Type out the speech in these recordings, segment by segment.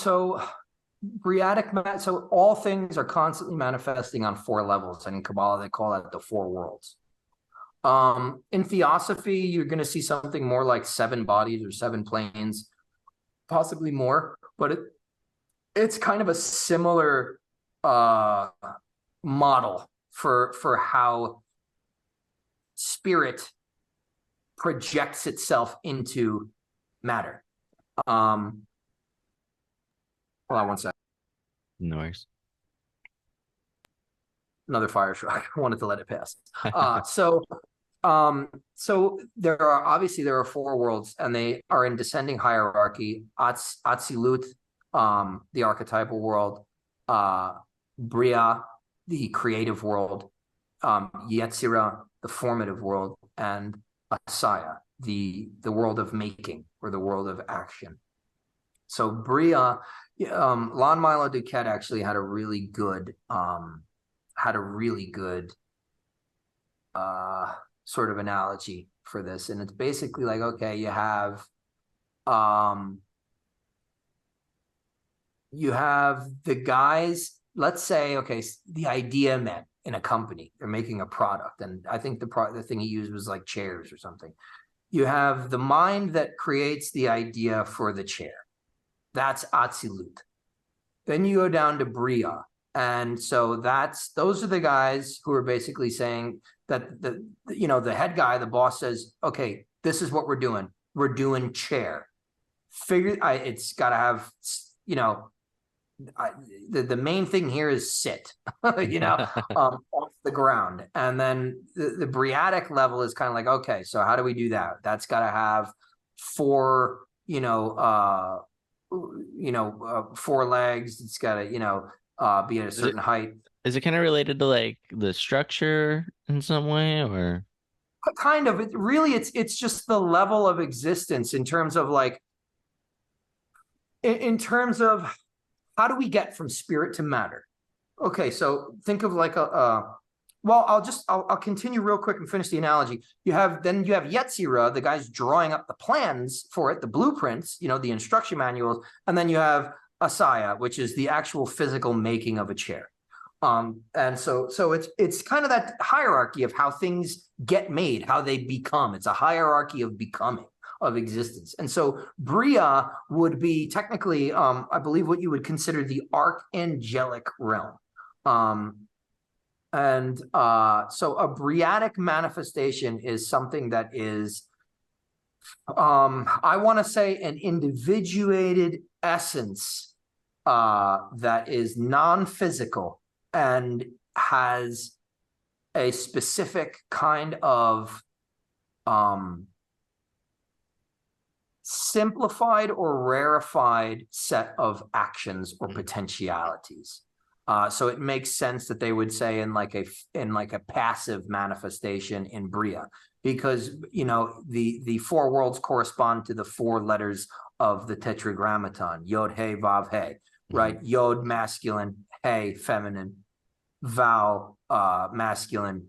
So Briatic, so all things are constantly manifesting on four levels, and in Kabbalah they call that the four worlds. In Theosophy, you're going to see something more like 7 bodies or 7 planes, possibly more, but it's kind of a similar model for how spirit projects itself into matter. Hold on one second. No worries. Another fire truck. I wanted to let it pass. So there are 4 worlds, and they are in descending hierarchy. Atziluth, the archetypal world, Briah, the creative world, Yetzirah, the formative world, and Assiah, the world of making, or the world of action. So Briah, Lon Milo DuQuette actually had a really good sort of analogy for this, and it's basically like, okay, you have the guys, let's say, okay, the idea men in a company, they're making a product, and I think the thing he used was like chairs or something. You have the mind that creates the idea for the chair. That's Atziluth. Then you go down to Briah. And so those are the guys who are basically saying that the head guy, the boss, says, okay, this is what we're doing. We're doing chair. It's got to have, the main thing here is sit, off the ground. And then the Briatic level is kind of like, okay, so how do we do that? That's got to have 4, 4 legs. It's got to, be at a certain height. Is it kind of related to like the structure in some way, or kind of? It's just the level of existence in terms of like, in terms of how do we get from spirit to matter? Okay, so think of like I'll continue real quick and finish the analogy. You have Yetzirah, the guys drawing up the plans for it, the blueprints, the instruction manuals, and then you have Assiah, which is the actual physical making of a chair. And so it's kind of that hierarchy of how things get made, how they become. It's a hierarchy of becoming, of existence. And so Briah would be technically, I believe, what you would consider the archangelic realm. So a Briatic manifestation is something that is, I want to say, an individuated essence that is non-physical and has a specific kind of simplified or rarefied set of actions or potentialities. So it makes sense that they would say in like a passive manifestation in Briah, because the 4 worlds correspond to the 4 letters of the Tetragrammaton: Yod, He, Vav, He, right? Yod masculine, He feminine, Vav masculine,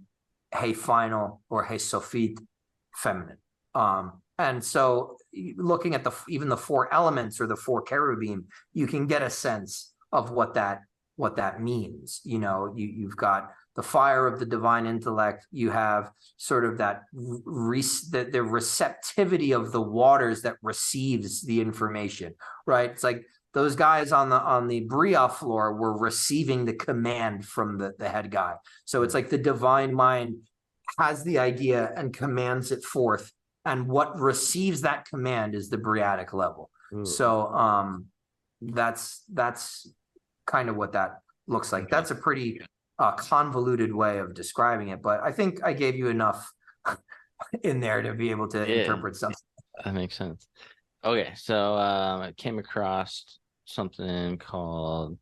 He final, or He sophit feminine. And so looking at even the 4 elements or the 4 cherubim, you can get a sense of what that means. You've got the fire of the divine intellect. You have sort of that the receptivity of the waters that receives the information, right? It's like those guys on the Briah floor were receiving the command from the head guy. So it's like the divine mind has the idea and commands it forth, and what receives that command is the Briatic level. So that's kind of what that looks like. That's a pretty convoluted way of describing it, but I think I gave you enough in there to be able to interpret something. That makes sense. Okay, so I came across something called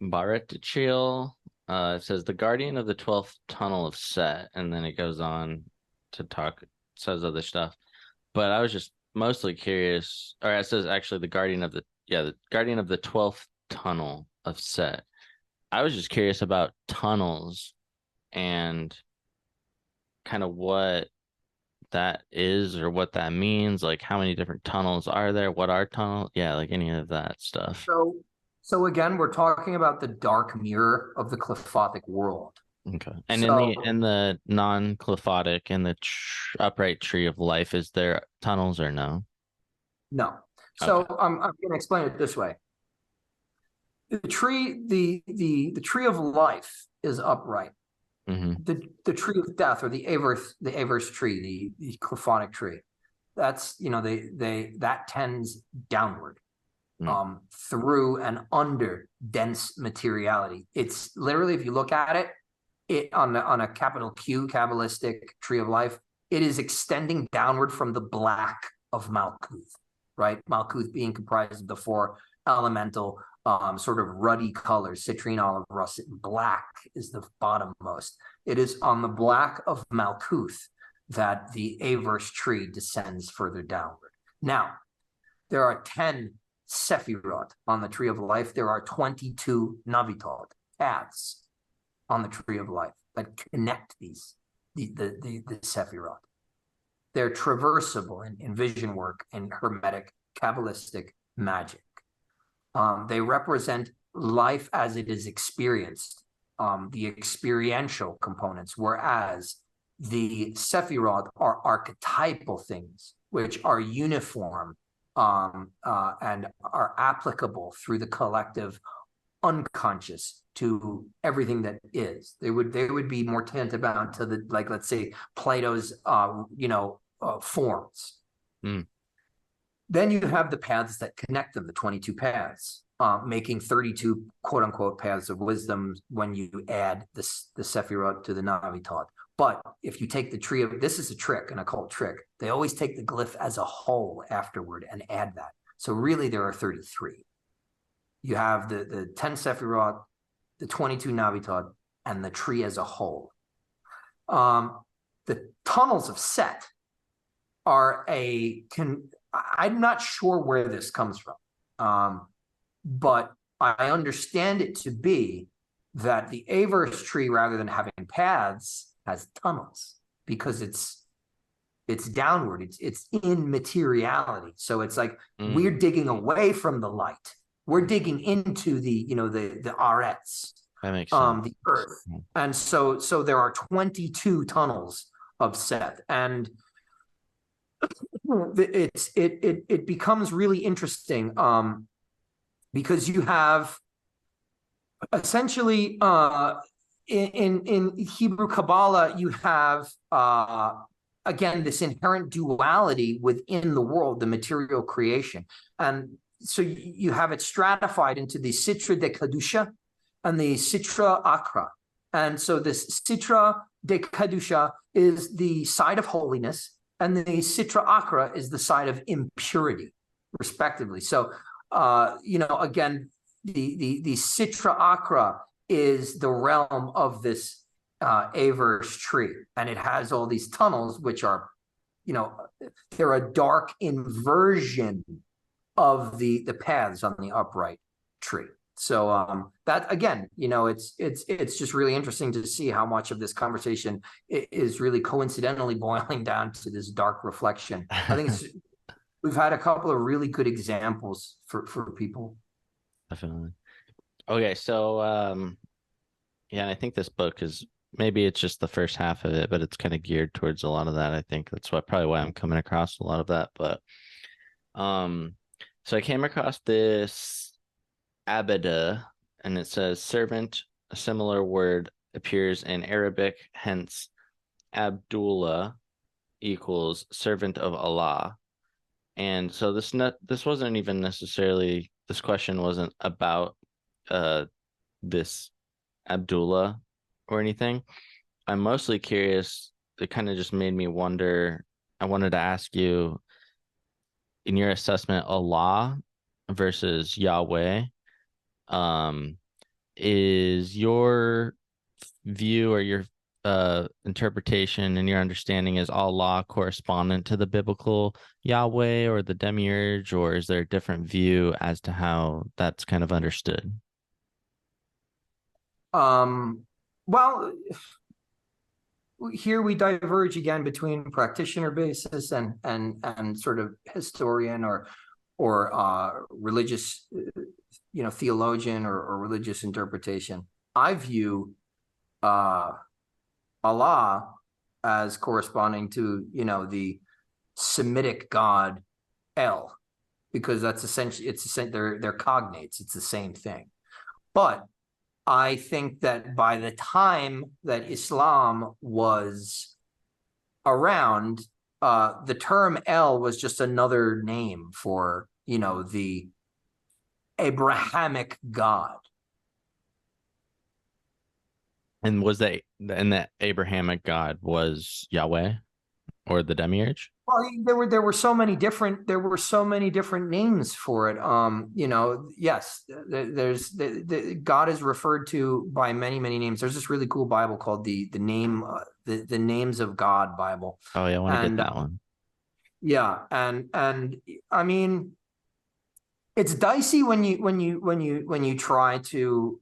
Barit Chil. It says the guardian of the 12th tunnel of Set, and then it goes on to says other stuff. But I was just mostly curious, or it says actually the guardian of the 12th tunnel of Set. I was just curious about tunnels and kind of what that is or what that means? Like, how many different tunnels are there? What are tunnels? Yeah, like any of that stuff. So again, we're talking about the dark mirror of the Qliphothic world. Okay. And So in the non-Qliphotic and the upright tree of life, is there tunnels or no? no. So Okay. I'm going to explain it this way. The tree, the tree of life is upright. Mm-hmm. The tree of death, or the averse tree, the Qliphotic tree, that's, you know, that tends downward through and under dense materiality. It's literally, if you look at it on a capital Q, Kabbalistic tree of life, it is extending downward from the black of Malkuth, right? Malkuth being comprised of the four elemental sort of ruddy colors, citrine, olive, russet, and black is the bottommost. It is on the black of Malkuth that the averse tree descends further downward. Now, there are 10 Sephiroth on the tree of life. There are 22 Navitod, paths on the tree of life that connect the Sephiroth. They're traversable in vision work, in Hermetic, Kabbalistic magic. They represent life as it is experienced, the experiential components, whereas the Sephiroth are archetypal things, which are uniform and are applicable through the collective unconscious to everything that is. They would be more tantamount to the, like, let's say Plato's forms. Then you have the paths that connect them, the 22 paths, making 32 quote unquote paths of wisdom when you add the Sephiroth to the Navitod. But if you take the tree of, this is a trick, an occult trick, they always take the glyph as a whole afterward and add that. So really there are 33. You have the 10 Sephiroth, the 22 Navitod, and the tree as a whole. The tunnels of Set are I'm not sure where this comes from, but I understand it to be that the averse tree, rather than having paths, has tunnels, because it's downward, it's in materiality. So it's like we're digging away from the light. We're digging into the arets, that makes sense. the earth. And so there are 22 tunnels of Seth, and it becomes really interesting because you have essentially in Hebrew Kabbalah, you have again this inherent duality within the world, the material creation. And so you have it stratified into the Sitra de Kedusha and the Sitra Akra. And so this Sitra de Kedusha is the side of holiness, and the Sitra Akra is the side of impurity, respectively. So, again, the Sitra Akra is the realm of this averse tree, and it has all these tunnels, which are, they're a dark inversion of the paths on the upright tree. So that, again, it's just really interesting to see how much of this conversation is really coincidentally boiling down to this dark reflection. I think we've had a couple of really good examples for people. Definitely. Okay, so I think this book is, maybe it's just the first half of it, but it's kind of geared towards a lot of that. I think that's probably why I'm coming across a lot of that. But so I came across this abada, and it says servant. A similar word appears in Arabic, hence Abdullah equals servant of Allah. And so this wasn't even necessarily, this question wasn't about this Abdullah or anything. I'm mostly curious. It kind of just made me wonder. I wanted to ask you, in your assessment, Allah versus Yahweh, is your view or your interpretation and your understanding, is Allah correspondent to the biblical Yahweh or the demiurge, or is there a different view as to how that's kind of understood? Well, here we diverge again between practitioner basis and sort of historian or religious, theologian or religious interpretation. I view Allah as corresponding to, the Semitic god El, because that's essentially, they're cognates. It's the same thing. But I think that by the time that Islam was around, the term El was just another name for, the Abrahamic God. And that Abrahamic God was Yahweh or the demiurge? Well, there were so many different names for it. Yes, there's the God is referred to by many names. There's this really cool Bible called the Names of God Bible. Oh yeah, I want to get that one. Yeah, and I mean, it's dicey when you try to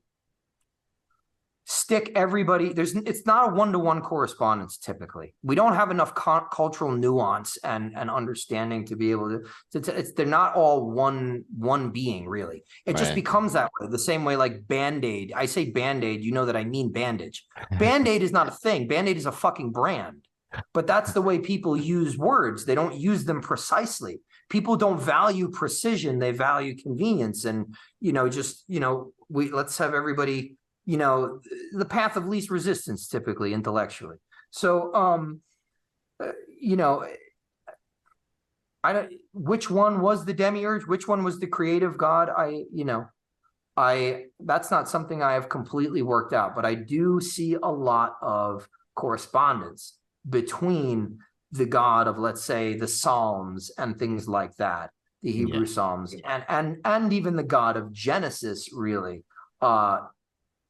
stick everybody. It's not a one-to-one correspondence. Typically, we don't have enough cultural nuance and understanding to be able to they're not all one being, really. It just becomes that way, the same way like Band-Aid. I say Band-Aid, that I mean bandage. Band-Aid is not a thing. Band-Aid is a fucking brand. But that's the way people use words. They don't use them precisely. People don't value precision. They value convenience. And, let's have everybody, the path of least resistance, typically intellectually. So, which one was the demiurge? Which one was the creative God? That's not something I have completely worked out, but I do see a lot of correspondence between the God of, let's say, the Psalms and things like that, the Hebrew Psalms, and even the God of Genesis, really,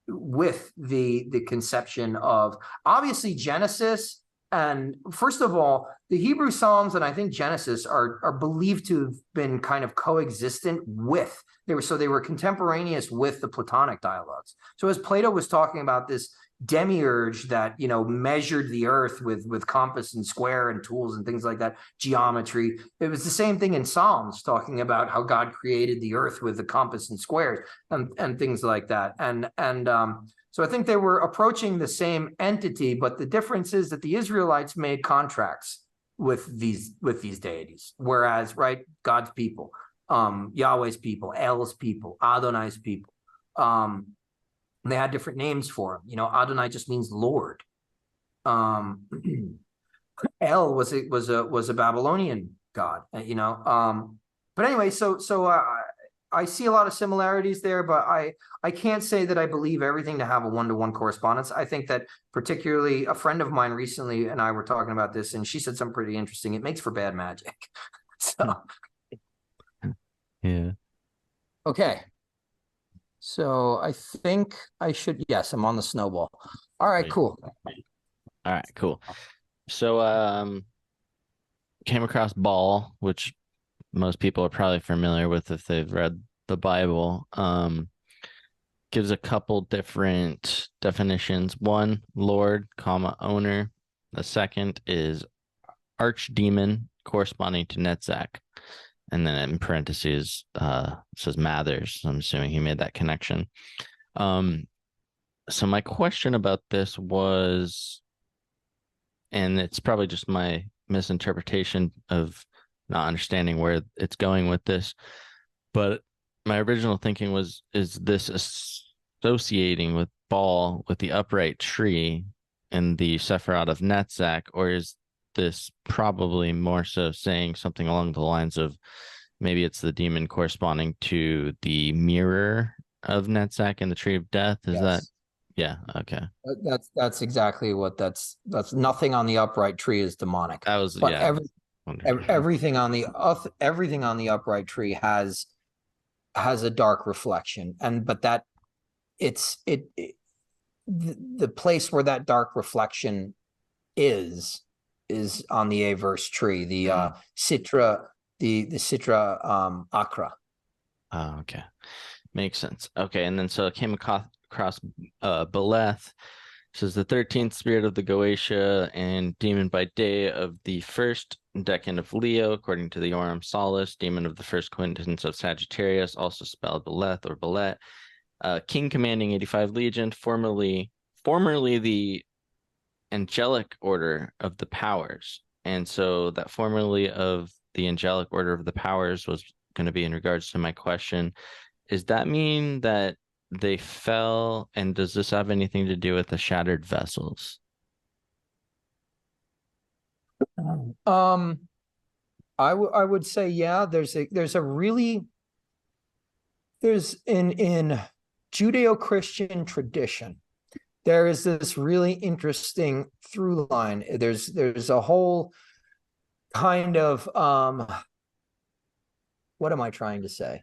with the conception of, obviously, Genesis. And first of all, the Hebrew Psalms and I think Genesis are believed to have been kind of coexistent with, they were contemporaneous with the Platonic dialogues. So as Plato was talking about this demiurge that, measured the earth with compass and square and tools and things like that, geometry, it was the same thing in Psalms, talking about how God created the earth with the compass and squares and things like that. So I think they were approaching the same entity, but the difference is that the Israelites made contracts with these deities, whereas, God's people, Yahweh's people, El's people, Adonai's people, they had different names for him. Adonai just means Lord. El was a Babylonian god. But anyway, so I see a lot of similarities there, but I can't say that I believe everything to have a one-to-one correspondence. I think that particularly a friend of mine recently and I were talking about this, and she said something pretty interesting. It makes for bad magic. So yeah. Okay. So I think I should, yes, I'm on the snowball. All right, cool. All right, cool. So came across Baal, which most people are probably familiar with if they've read the Bible. Gives a couple different definitions. One, Lord, owner. The second is archdemon, corresponding to Netzach. And then in parentheses, says Mathers. I'm assuming he made that connection. So my question about this was, and it's probably just my misinterpretation of not understanding where it's going with this, but my original thinking was, is this associating with Baal with the upright tree and the Sephiroth of Netzach, or is this probably more so saying something along the lines of maybe it's the demon corresponding to the mirror of Netzach and the tree of death? Is that? Yeah. Okay. That's exactly what that's nothing on the upright tree is demonic. That was, but everything on the upright tree has a dark reflection, but that the place where that dark reflection is on the averse tree, the Citra, the Citra Akra. Oh, okay. Makes sense. Okay, and then so I came across Beleth, Says the 13th spirit of the Goetia and demon by day of the first decan of Leo, according to the Aurum Solis, demon of the first quintessence of Sagittarius, also spelled Beleth or Belet, king commanding 85 legion, formerly the angelic order of the powers. And so that formerly of the angelic order of the powers was going to be in regards to my question. Does that mean that they fell, and does this have anything to do with the shattered vessels? I would say, yeah, there's in Judeo-Christian tradition, there is this really interesting through line. There's a whole kind of what am I trying to say?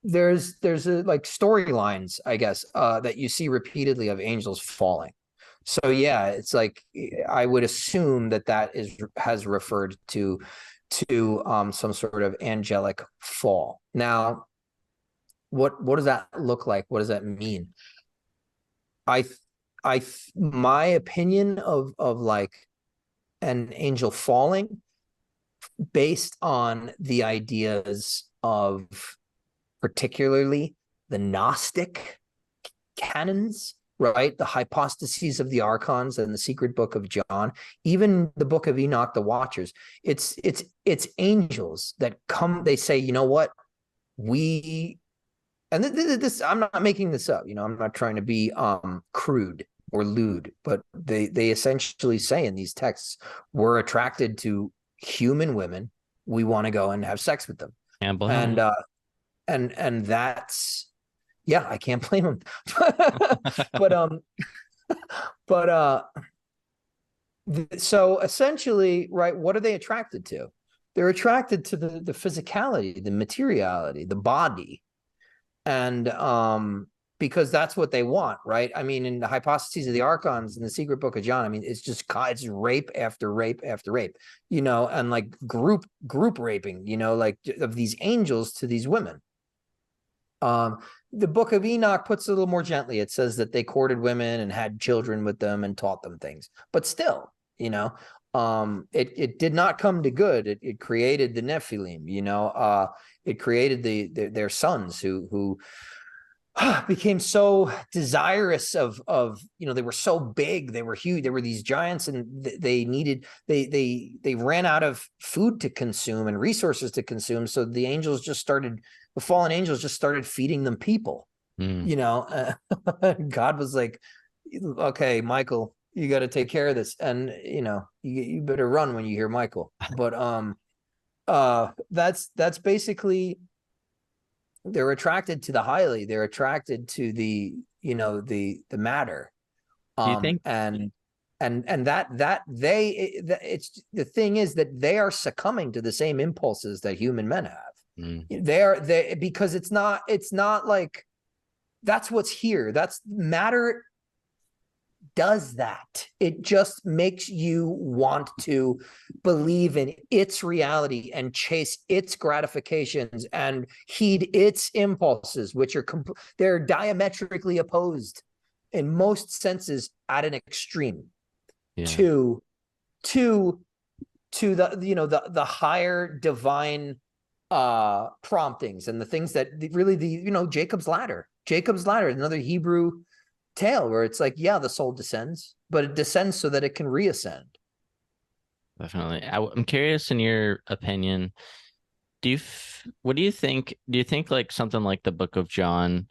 There's like storylines, I guess, that you see repeatedly of angels falling. So yeah, it's like I would assume that has referred to some sort of angelic fall. Now, what does that look like? What does that mean? My opinion of like an angel falling, based on the ideas of particularly the Gnostic canons, right? The hypostases of the archons and the secret book of John, even the book of Enoch, the Watchers. It's angels that come. They say, you know what, this I'm not making this up. I'm not trying to be crude or lewd, but they essentially say in these texts, we're attracted to human women. We want to go and have sex with them. And that's, yeah, I can't blame them. So essentially, right, what are they attracted to? They're attracted to the physicality, the materiality, the body. And because that's what they want, right? I mean, in the hypostases of the archons in the secret book of John, I mean, it's rape after rape after rape, and like group raping, like of these angels to these women. The book of Enoch puts it a little more gently. It says that they courted women and had children with them and taught them things, but still, it did not come to good. It created the Nephilim, it created their sons who became so desirous of they were so big, they were huge, they were these giants, and they ran out of food to consume and resources to consume. So the fallen angels just started feeding them people. God was like, okay, Michael, you got to take care of this, and you better run when you hear Michael. But that's basically, they're attracted to the highly, they're attracted to the matter. Do you think and it's the thing is that they are succumbing to the same impulses that human men have. They because it's not like that's what's here. That's matter does that. It just makes you want to believe in its reality and chase its gratifications and heed its impulses, which are they're diametrically opposed in most senses at an extreme to the the higher divine promptings and the things that really Jacob's ladder, another Hebrew tale where it's like, yeah, the soul descends, but it descends so that it can reascend. Definitely. I'm curious, in your opinion, what do you think? Do you think like something like the Book of John,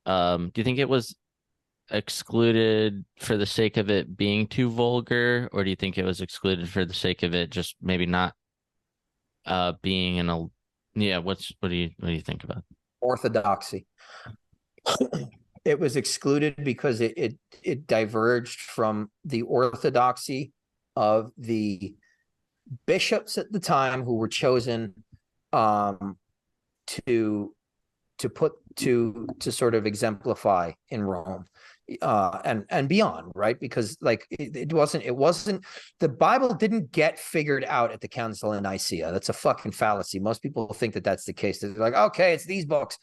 do you think it was excluded for the sake of it being too vulgar, or do you think it was excluded for the sake of it just maybe not being in a what do you think about orthodoxy? It was excluded because it diverged from the orthodoxy of the bishops at the time, who were chosen to sort of exemplify in Rome and beyond, right? Because like it wasn't the Bible didn't get figured out at the Council in Nicaea. That's a fucking fallacy. Most people think that that's the case. They're like, okay, it's these books.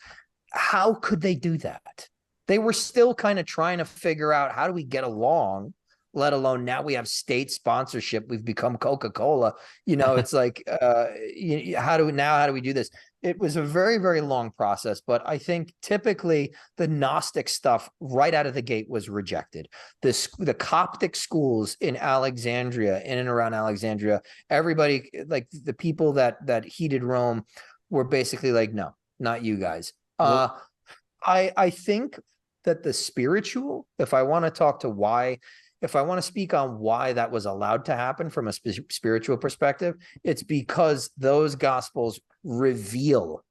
How could they do that? They were still kind of trying to figure out, how do we get along, let alone now we have state sponsorship. We've become Coca-Cola. It's like, how do we do this? It was a very, very long process, but I think typically the Gnostic stuff right out of the gate was rejected. The Coptic schools in Alexandria, in and around Alexandria, everybody, like the people that heeded Rome, were basically like, no, not you guys. I think that the spiritual, if I want to speak on why that was allowed to happen from a spiritual perspective, it's because those gospels reveal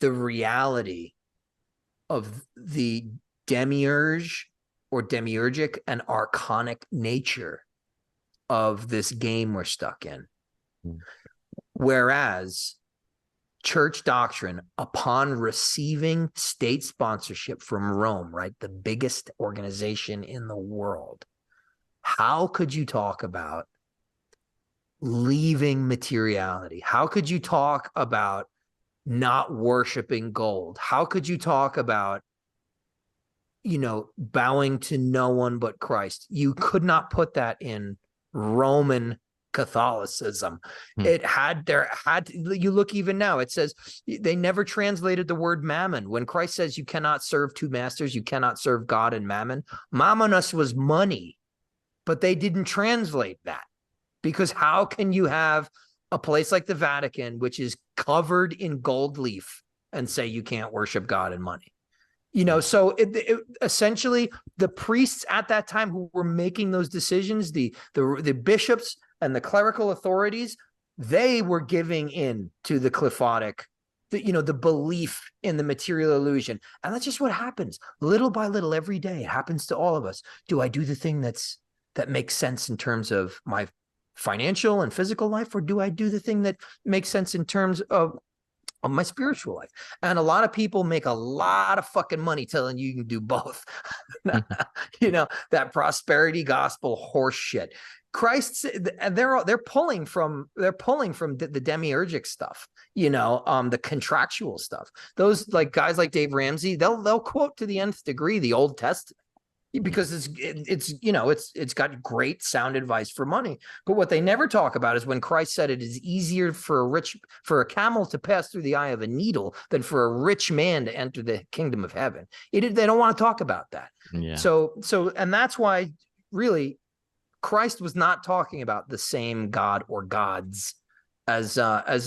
the reality of the demiurge or demiurgic and archonic nature of this game we're stuck in. Whereas church doctrine, upon receiving state sponsorship from Rome, right, the biggest organization in the world, how could you talk about leaving materiality? How could you talk about not worshiping gold? How could you talk about, bowing to no one but Christ? You could not put that in Roman Catholicism. You look even now, it says they never translated the word mammon. When Christ says you cannot serve two masters, you cannot serve God and mammon. Mammonos was money, but they didn't translate that, because how can you have a place like the Vatican, which is covered in gold leaf, and say you can't worship God and money? So essentially the priests at that time who were making those decisions, the bishops and the clerical authorities, they were giving in to the Qliphotic, the belief in the material illusion. And that's just what happens little by little every day. It happens to all of us. Do I do the thing that makes sense in terms of my financial and physical life, or do I do the thing that makes sense in terms of my spiritual life? And a lot of people make a lot of fucking money telling you can do both. That prosperity gospel horse shit. Christ, they're pulling from the demiurgic stuff, the contractual stuff. Those like guys like Dave Ramsey, they'll quote to the nth degree the Old Testament, because it's got great sound advice for money. But what they never talk about is when Christ said it is easier for a camel to pass through the eye of a needle than for a rich man to enter the kingdom of heaven. They don't want to talk about that. Yeah. So and that's why really Christ was not talking about the same God or gods as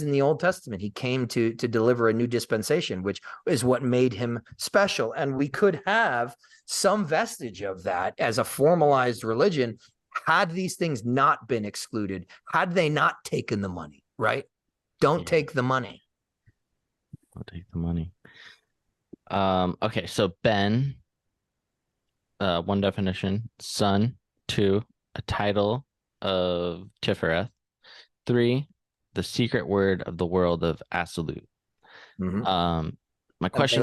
in the Old Testament. He came to deliver a new dispensation, which is what made him special. And we could have some vestige of that as a formalized religion had these things not been excluded, had they not taken the money, right? Don't take the money. I'll take the money. Okay, so Ben, one definition, son. 2, a title of Sephiroth. 3, the secret word of the world of Atziluth. My question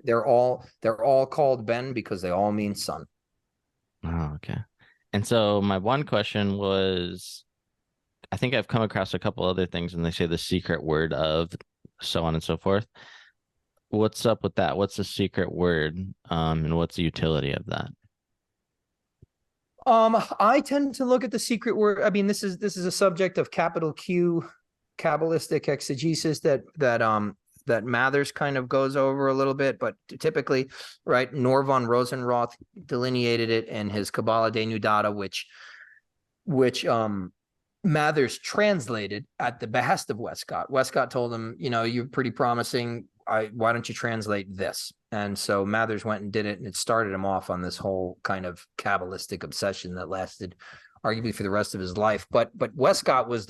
they're all called Ben because they all mean son. Oh, okay. And so my one question was, I think I've come across a couple other things when they say the secret word of so on and so forth. What's up with that? What's the secret word? And what's the utility of that? I tend to look at the secret word. I mean, this is a subject of capital Q Qabalistic exegesis that Mathers kind of goes over a little bit, but typically, right, Nor von Rosenroth delineated it in his Cabala de Nudata, which Mathers translated at the behest of Westcott. Westcott told him, you're pretty promising. Why don't you translate this? And so Mathers went and did it, and it started him off on this whole kind of Kabbalistic obsession that lasted arguably for the rest of his life. But Westcott was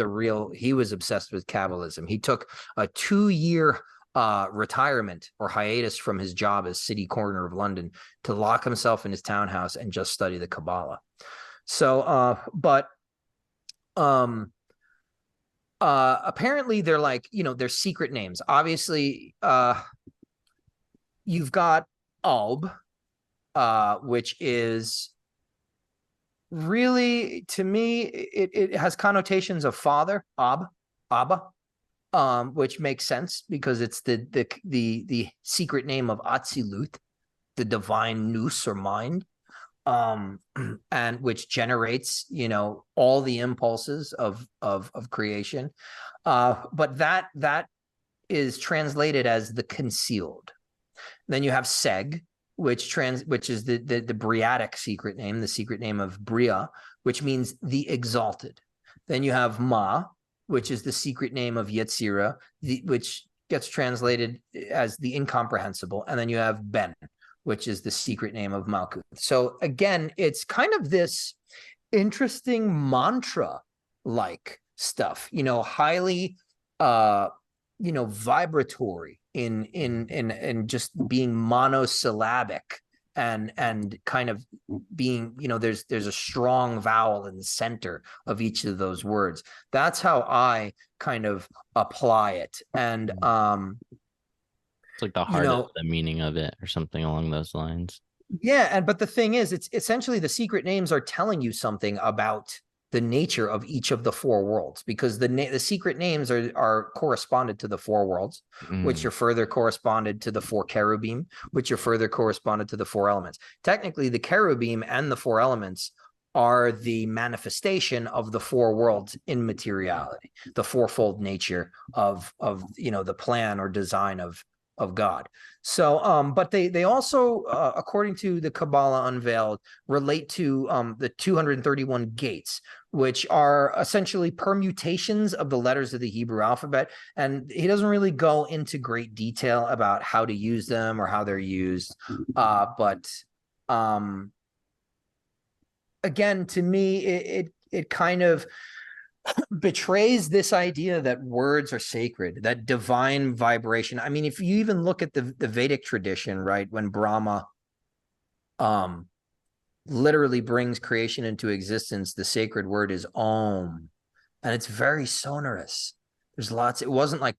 he was obsessed with Kabbalism. He took a 2-year retirement or hiatus from his job as city coroner of London to lock himself in his townhouse and just study the Kabbalah. So, apparently they're like, they're secret names. Obviously, you've got Alb, which is really, to me, it has connotations of father, Abba, which makes sense because it's the secret name of Atziluth, the divine nous or mind, and which generates, you know, all the impulses of creation. But that is translated as the concealed. Then you have Seg, which is the Briatic secret name, the secret name of Briah, which means the exalted. Then you have Ma, which is the secret name of Yetzirah, which gets translated as the incomprehensible. And then you have Ben, which is the secret name of Malkuth. So again, it's kind of this interesting mantra-like stuff, you know, highly, you know, vibratory in just being monosyllabic and kind of being, you know, there's a strong vowel in the center of each of those words. That's how I kind of apply it. And it's like the heart of the meaning of it or something along those lines. Yeah, but the thing is, it's essentially the secret names are telling you something about the nature of each of the four worlds, because the secret names are corresponded to the four worlds, which are further corresponded to the four cherubim, which are further corresponded to the four elements. Technically, the cherubim and the four elements are the manifestation of the four worlds in materiality, the fourfold nature of you know, the plan or design of God. So, but they also, according to the Kabbalah unveiled, relate to the 231 gates, which are essentially permutations of the letters of the Hebrew alphabet. And he doesn't really go into great detail about how to use them or how they're used. But again, to me, it kind of betrays this idea that words are sacred, that divine vibration. I mean, if you even look at the Vedic tradition, right, when Brahma literally brings creation into existence, the sacred word is Om, and it's very sonorous. There's lots. It wasn't like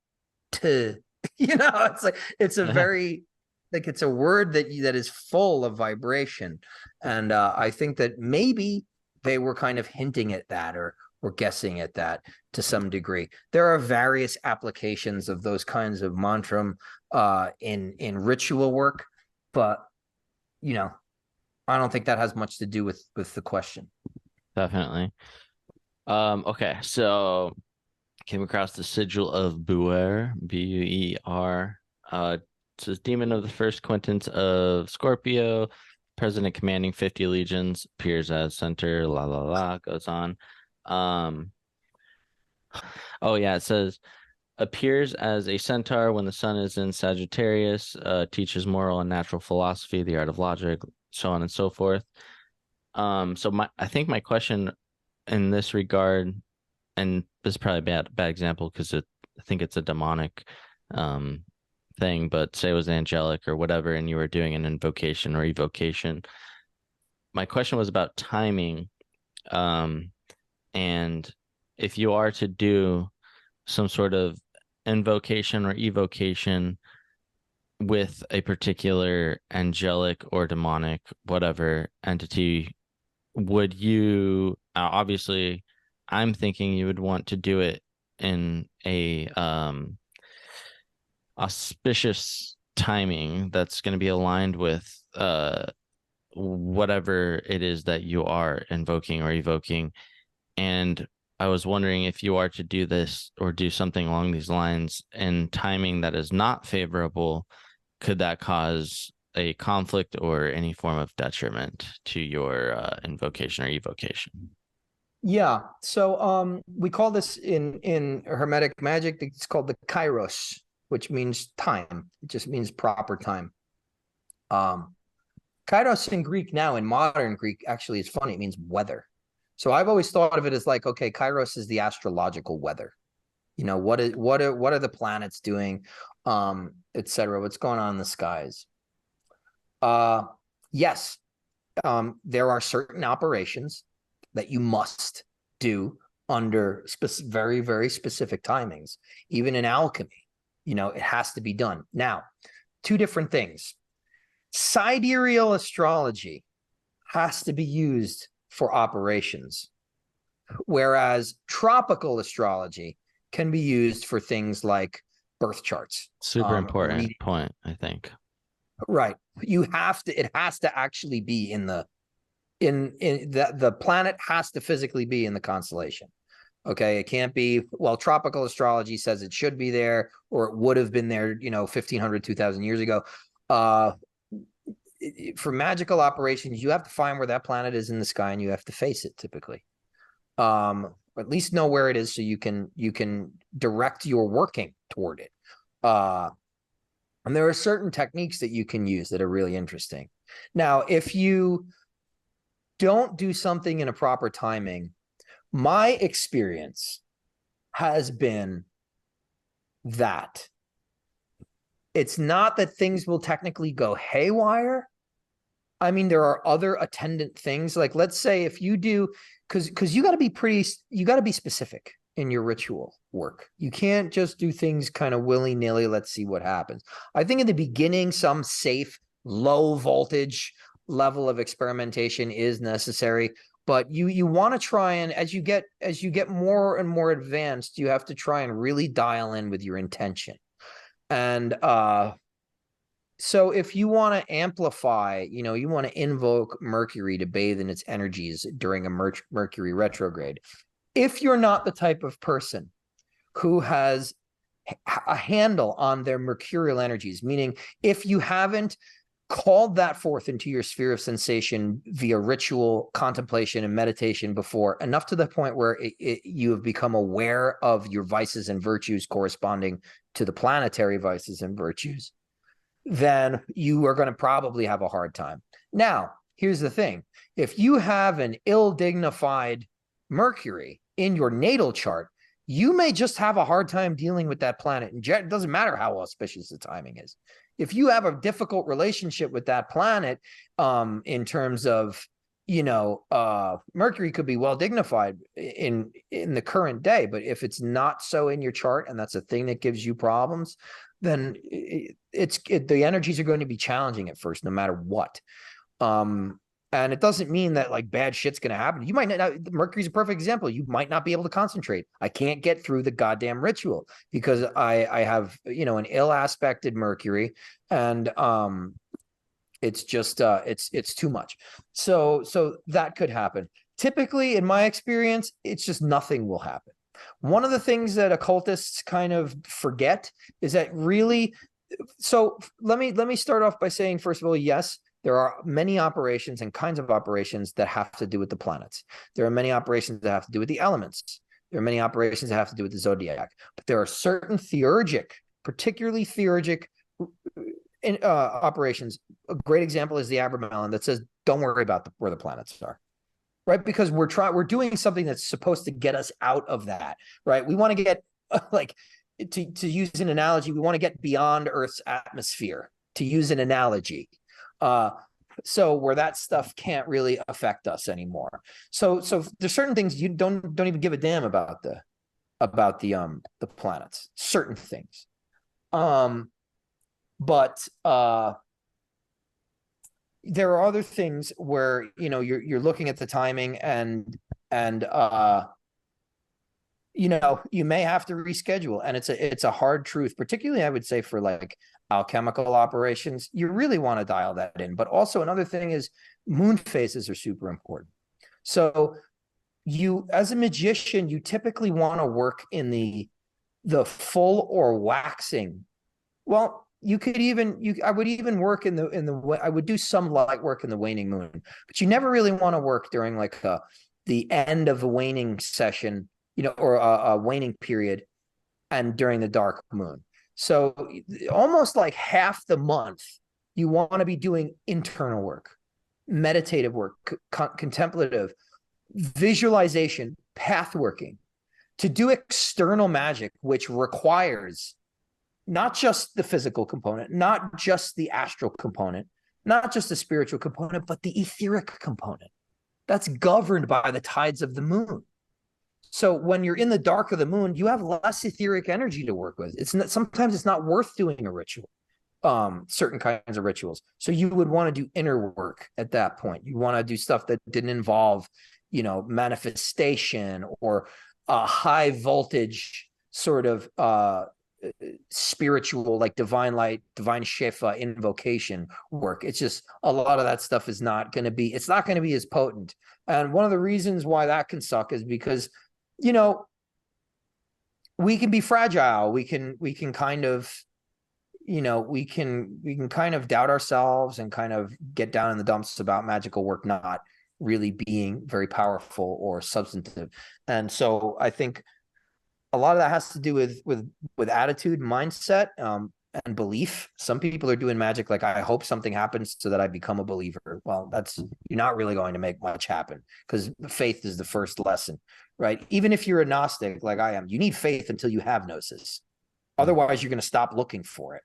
T, you know. It's like it's a very like it's a word that is full of vibration, and I think that maybe they were kind of hinting at that, or guessing at that to some degree. There are various applications of those kinds of mantram in ritual work, but you know, I don't think that has much to do with the question. Definitely. Okay, so came across the sigil of Buer, B-U-E-R. It says demon of the first quintance of Scorpio, president commanding 50 legions, appears as center, la la la, goes on. Oh yeah, it says appears as a centaur when the sun is in Sagittarius, teaches moral and natural philosophy, the art of logic, so on and so forth. So I think my question in this regard, and this is probably a bad example because I think it's a demonic thing, but say it was angelic or whatever, and you were doing an invocation or evocation. My question was about timing, and if you are to do some sort of invocation or evocation with a particular angelic or demonic, whatever entity, would you, obviously, I'm thinking you would want to do it in a auspicious timing that's going to be aligned with whatever it is that you are invoking or evoking. And I was wondering if you are to do this or do something along these lines in timing that is not favorable, could that cause a conflict or any form of detriment to your invocation or evocation? Yeah. So we call this in Hermetic magic, it's called the kairos, which means time. It just means proper time. Kairos in Greek now, in modern Greek, actually, it's funny. It means weather. So I've always thought of it as like, okay, Kairos is the astrological weather. You know, what are the planets doing, etc. What's going on in the skies? Yes, there are certain operations that you must do under very, very specific timings. Even in alchemy, you know, it has to be done. Now, two different things. Sidereal astrology has to be used for operations, whereas tropical astrology can be used for things like birth charts. Super important point, I think. Right. You have to, it has to actually be in the, the planet has to physically be in the constellation. Okay. It can't be, well, tropical astrology says it should be there, or it would have been there, 1,500, 2,000 years ago. For magical operations, you have to find where that planet is in the sky, and you have to face it typically. Or at least know where it is so you can direct your working toward it. And there are certain techniques that you can use that are really interesting. Now, if you don't do something in a proper timing, my experience has been that it's not that things will technically go haywire. I mean, there are other attendant things. Like, let's say if you do, because you got to be specific in your ritual work. You can't just do things kind of willy-nilly. Let's see what happens. I think in the beginning, some safe, low voltage level of experimentation is necessary. But you want to try, and as you get more and more advanced, you have to try and really dial in with your intention. And so if you want to amplify, you want to invoke Mercury to bathe in its energies during a Mercury retrograde. If you're not the type of person who has a handle on their mercurial energies, meaning if you haven't called that forth into your sphere of sensation via ritual, contemplation, and meditation before, enough to the point where you have become aware of your vices and virtues corresponding to the planetary vices and virtues, then you are going to probably have a hard time. Now, here's the thing. If you have an ill-dignified Mercury in your natal chart, you may just have a hard time dealing with that planet. And it doesn't matter how auspicious the timing is. If you have a difficult relationship with that planet, in terms of, Mercury could be well dignified in the current day, but if it's not so in your chart, and that's a thing that gives you problems, then the energies are going to be challenging at first, no matter what. And it doesn't mean that like bad shit's going to happen. You might not, Mercury's a perfect example. You might not be able to concentrate. I can't get through the goddamn ritual because I have, an ill aspected Mercury, and it's just, it's too much. So that could happen. Typically, in my experience, it's just nothing will happen. One of the things that occultists kind of forget is that really, so let me start off by saying, first of all, yes, there are many operations and kinds of operations that have to do with the planets. There are many operations that have to do with the elements. There are many operations that have to do with the zodiac. But there are certain theurgic, particularly theurgic operations. A great example is the Abrahamic that says, don't worry about where the planets are. Right? Because we're doing something that's supposed to get us out of that. Right? We want to get, like, to use an analogy, we want to get beyond Earth's atmosphere, to use an analogy. So where that stuff can't really affect us anymore. So there's certain things you don't even give a damn about the planets, certain things. But there are other things where, you're looking at the timing and you may have to reschedule, and it's a hard truth, particularly I would say for like alchemical operations. You really want to dial that in. But also another thing is moon phases are super important. So you, as a magician, you typically want to work in the full or waxing. Well, I would even work I would do some light work in the waning moon, but you never really want to work during like the end of a waning session, or a waning period, and during the dark moon. So almost like half the month, you want to be doing internal work, meditative work, contemplative, visualization, path working, to do external magic, which requires not just the physical component, not just the astral component, not just the spiritual component, but the etheric component. That's governed by the tides of the moon. So when you're in the dark of the moon, you have less etheric energy to work with. Sometimes it's not worth doing a ritual, certain kinds of rituals. So you would want to do inner work at that point. You want to do stuff that didn't involve, manifestation or a high voltage sort of spiritual, like divine light, divine shefa invocation work. It's just a lot of that stuff is not going to be, it's not going to be as potent. And one of the reasons why that can suck is because, you know, we can be fragile. We can kind of, you know, we can kind of doubt ourselves and kind of get down in the dumps about magical work not really being very powerful or substantive. And so I think a lot of that has to do with attitude, mindset, and belief. Some people are doing magic like, I hope something happens so that I become a believer. Well, that's, you're not really going to make much happen, because faith is the first lesson, right? Even if you're a Gnostic like I am, you need faith until you have gnosis. Otherwise, you're going to stop looking for it.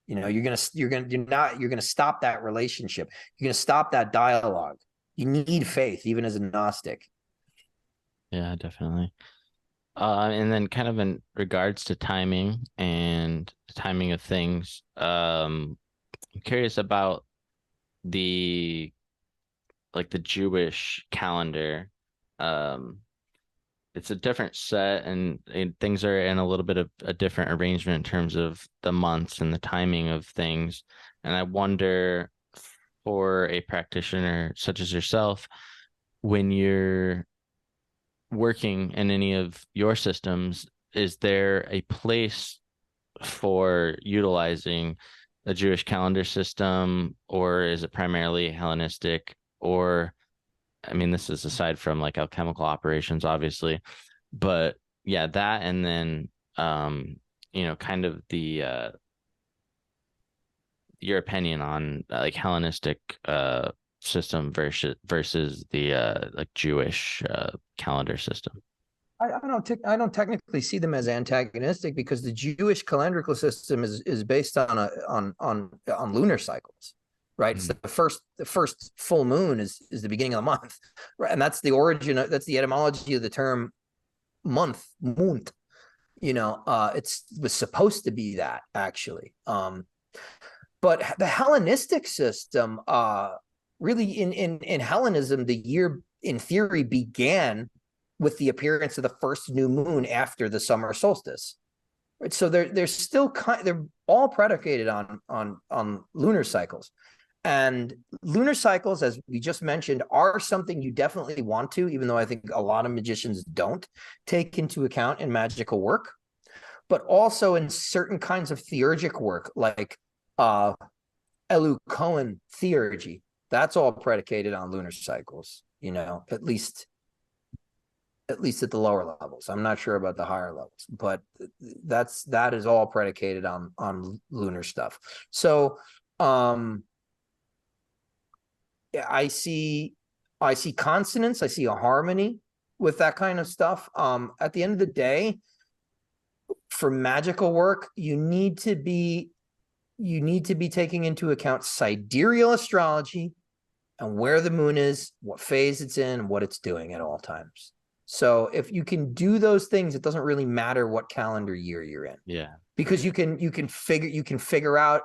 You know, you're going to stop that relationship. You're going to stop that dialogue. You need faith, even as a Gnostic. Yeah, definitely. And then kind of in regards to timing and the timing of things, I'm curious about the Jewish calendar. It's a different set, and things are in a little bit of a different arrangement in terms of the months and the timing of things. And I wonder, for a practitioner such as yourself, when you're working in any of your systems, is there a place for utilizing a Jewish calendar system, or is it primarily Hellenistic? Or, I mean, this is aside from like alchemical operations, obviously, but yeah, that, and then you know, kind of the your opinion on like Hellenistic system versus the like Jewish calendar system. I don't technically see them as antagonistic, because the Jewish calendrical system is based on lunar cycles, right? So the first full moon is the beginning of the month, right? And that's the origin, that's the etymology of the term month, mund. You know, it was supposed to be that, actually. But the Hellenistic system, really in Hellenism, the year in theory began with the appearance of the first new moon after the summer solstice. Right? So they're still they're all predicated on lunar cycles. And lunar cycles, as we just mentioned, are something you definitely want to, even though I think a lot of magicians don't take into account in magical work, but also in certain kinds of theurgic work, like Elu Cohen theurgy. That's all predicated on lunar cycles, you know, at least at the lower levels. I'm not sure about the higher levels, but that is all predicated on lunar stuff. So I see consonance, I see a harmony with that kind of stuff. At the end of the day, for magical work, you need to be taking into account sidereal astrology and where the moon is, what phase it's in, what it's doing at all times. So if you can do those things, it doesn't really matter what calendar year you're in. Yeah. Because you can figure out,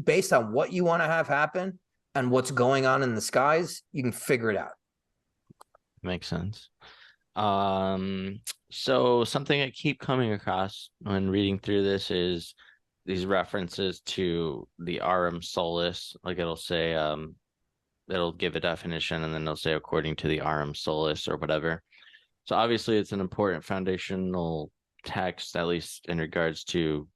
based on what you want to have happen and what's going on in the skies, you can figure it out. Makes sense. So something I keep coming across when reading through this is these references to the Aurum Solis. Like it'll say, it'll give a definition, and then it'll say according to the Aurum Solis or whatever. So obviously it's an important foundational text, at least in regards to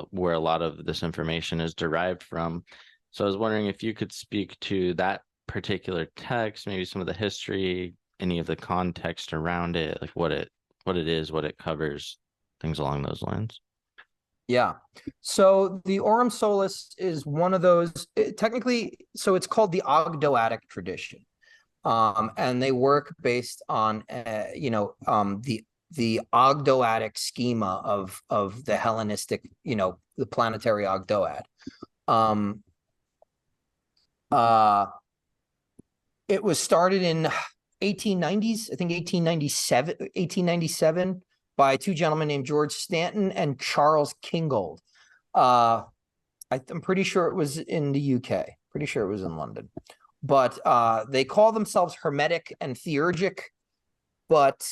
where a lot of this information is derived from. So I was wondering if you could speak to that particular text, maybe some of the history, any of the context around it, like what it is, what it covers, things along those lines. Yeah. So the Aurum Solis is one of those, technically, so it's called the Ogdoadic tradition. And they work based on, the Ogdoadic schema of the Hellenistic, the planetary Ogdoad. It was started in 1890s, I think 1897 by two gentlemen named George Stanton and Charles Kingold. I'm pretty sure it was in the UK, pretty sure it was in London. But they call themselves Hermetic and Theurgic, but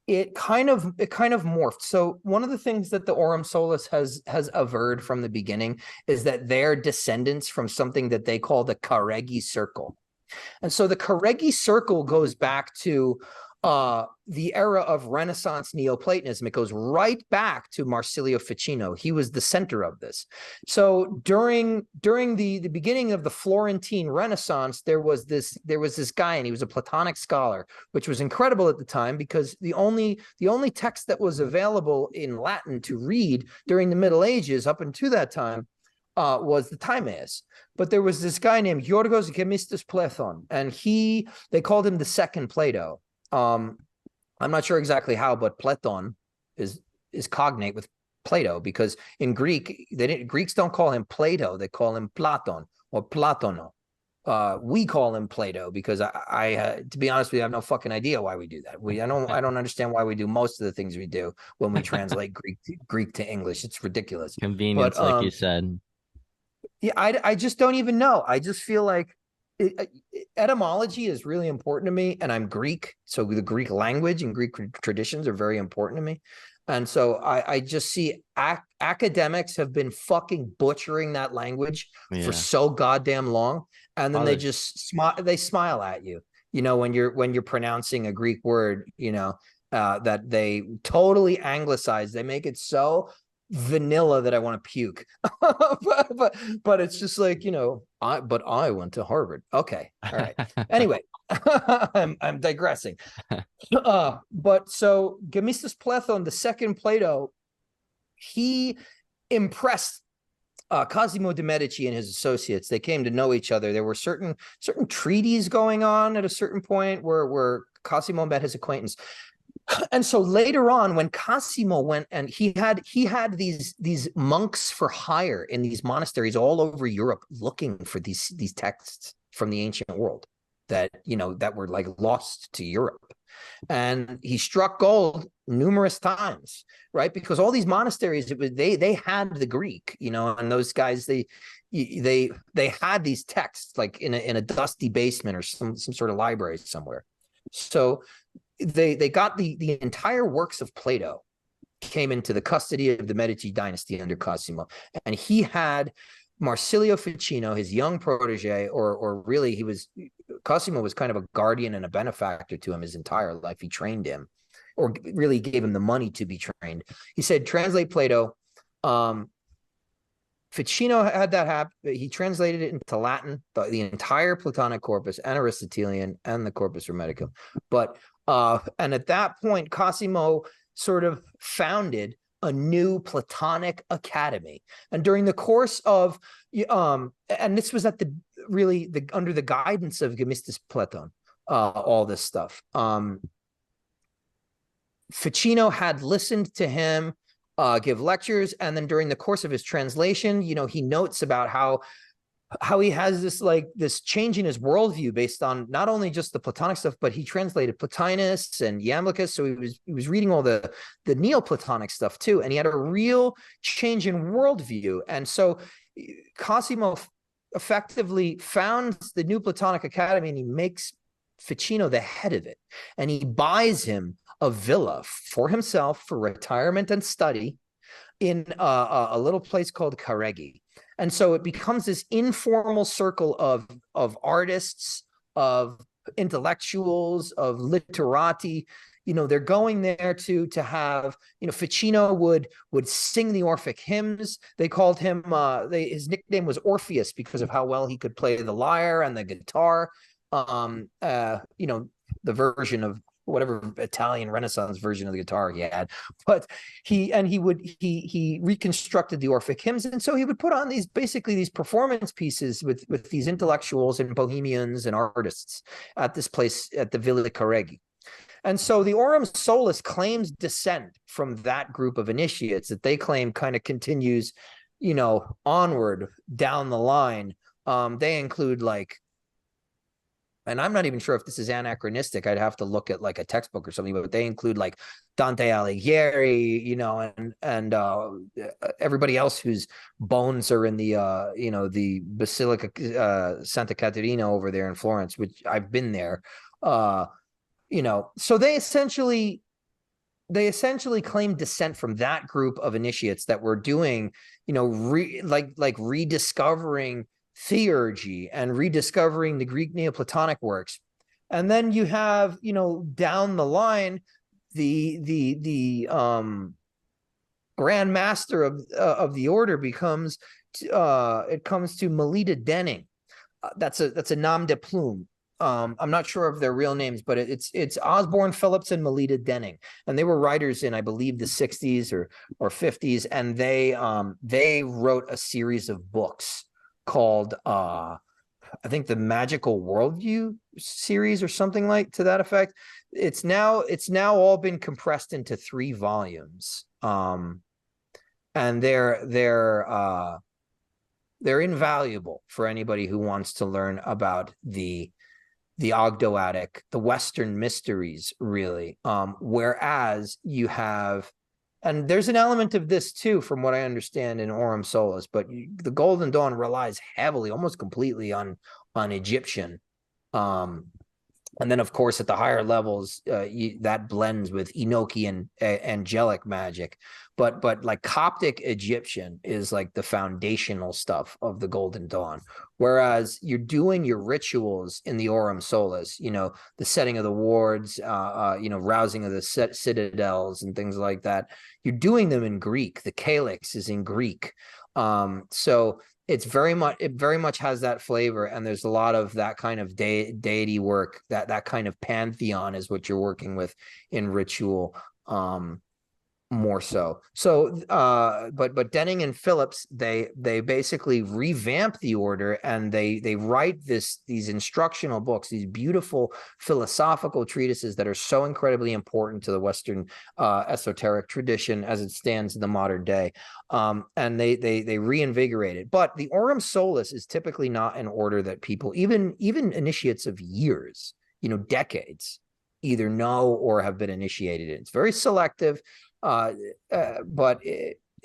it kind of morphed. So one of the things that the Aurum Solis has averred from the beginning is that they're descendants from something that they call the Caregi circle. And so the Caregi circle goes back to the era of Renaissance Neoplatonism. It goes right back to Marsilio Ficino. He was the center of this. So during the beginning of the Florentine Renaissance, there was this guy, and he was a Platonic scholar, which was incredible at the time because the only text that was available in Latin to read during the Middle Ages up until that time was the Timaeus. But there was this guy named Yorgos Gemistus Plethon, and they called him the second Plato. I'm not sure exactly how, but Platon is cognate with Plato, because in Greek, Greeks don't call him Plato, they call him Platon or Platono. We call him Plato because I to be honest with you, I have no fucking idea why we do that. I don't understand why we do most of the things we do when we translate Greek to English. It's ridiculous. Convenience, but, like you said. Yeah, I just don't even know. I just feel like etymology is really important to me, and I'm Greek, so the Greek language and Greek traditions are very important to me. And so I just see academics have been fucking butchering that language for so goddamn long, and then they just smile at you, when you're pronouncing a Greek word, that they totally anglicize. They make it so vanilla that I want to puke. but it's just like, I went to Harvard. Okay, all right. Anyway, I'm digressing. But so Gemistus Plethon, the second Plato, he impressed Cosimo de' Medici and his associates. They came to know each other. There were certain treaties going on at a certain point where Cosimo met his acquaintance. And so later on, when Cosimo went, and he had these monks for hire in these monasteries all over Europe, looking for these texts from the ancient world that were like lost to Europe. And he struck gold numerous times, right? Because all these monasteries, they had the Greek, and those guys they had these texts like in a dusty basement or some sort of library somewhere. So they got the entire works of Plato came into the custody of the Medici dynasty under Cosimo, and he had Marsilio Ficino, his young protege, or really Cosimo was kind of a guardian and a benefactor to him his entire life. He trained him, or really gave him the money to be trained. He said, translate Plato. Ficino had that happen. He translated it into Latin, the entire Platonic corpus and Aristotelian and the Corpus Hermeticum. But and at that point, Cosimo sort of founded a new Platonic academy. And during the course of, and this was under the guidance of Gemistus Plethon, all this stuff. Ficino had listened to him give lectures, and then during the course of his translation, he notes about how he has this change in his worldview based on not only just the Platonic stuff, but he translated Plotinus and Iamblichus, so he was reading all the Neoplatonic stuff too, and he had a real change in worldview. And so Cosimo effectively founds the New Platonic Academy, and he makes Ficino the head of it, and he buys him a villa for himself for retirement and study in a little place called Caregi. And so it becomes this informal circle of artists, of intellectuals, of literati. They're going there to have, Ficino would sing the Orphic hymns. They called him, his nickname was Orpheus because of how well he could play the lyre and the guitar. The version of whatever Italian Renaissance version of the guitar he had, but he reconstructed the Orphic hymns, and so he would put on these performance pieces with these intellectuals and bohemians and artists at this place at the Villa Caregi. And so the Aurum Solis claims descent from that group of initiates that they claim kind of continues, onward down the line. They include and I'm not even sure if this is anachronistic. I'd have to look at a textbook or something, but they include Dante Alighieri, and everybody else whose bones are in the the Basilica Santa Caterina over there in Florence, which I've been there. So they essentially they essentially claim descent from that group of initiates that were doing, like rediscovering theurgy and rediscovering the Greek Neoplatonic works. And then you have, down the line, the Grand Master of the order becomes, it comes to Melita Denning. That's a nom de plume. I'm not sure of their real names, but it's Osborne Phillips and Melita Denning, and they were writers in, I believe, the 60s or 50s, and they wrote a series of books called I think the Magical Worldview series or something like to that effect. It's now all been compressed into 3 volumes, and they're invaluable for anybody who wants to learn about the Ogdoadic, the Western mysteries, really. Whereas you have, and there's an element of this too, from what I understand, in Aurum Solis, but the Golden Dawn relies heavily, almost completely, on Egyptian. And then, of course, at the higher levels, that blends with Enochian angelic magic. But like Coptic Egyptian is like the foundational stuff of the Golden Dawn. Whereas you're doing your rituals in the Aurum Solis, the setting of the wards, rousing of the citadels and things like that. You're doing them in Greek. The calyx is in Greek. So it very much has that flavor, and there's a lot of that kind of deity work, that kind of pantheon is what you're working with in ritual, more so. So but Denning and Phillips, they basically revamp the order, and they write these instructional books, these beautiful philosophical treatises that are so incredibly important to the Western esoteric tradition as it stands in the modern day. And they reinvigorate it. But the Aurum Solis is typically not an order that people, even initiates of years, decades, either know or have been initiated in. It's very selective. But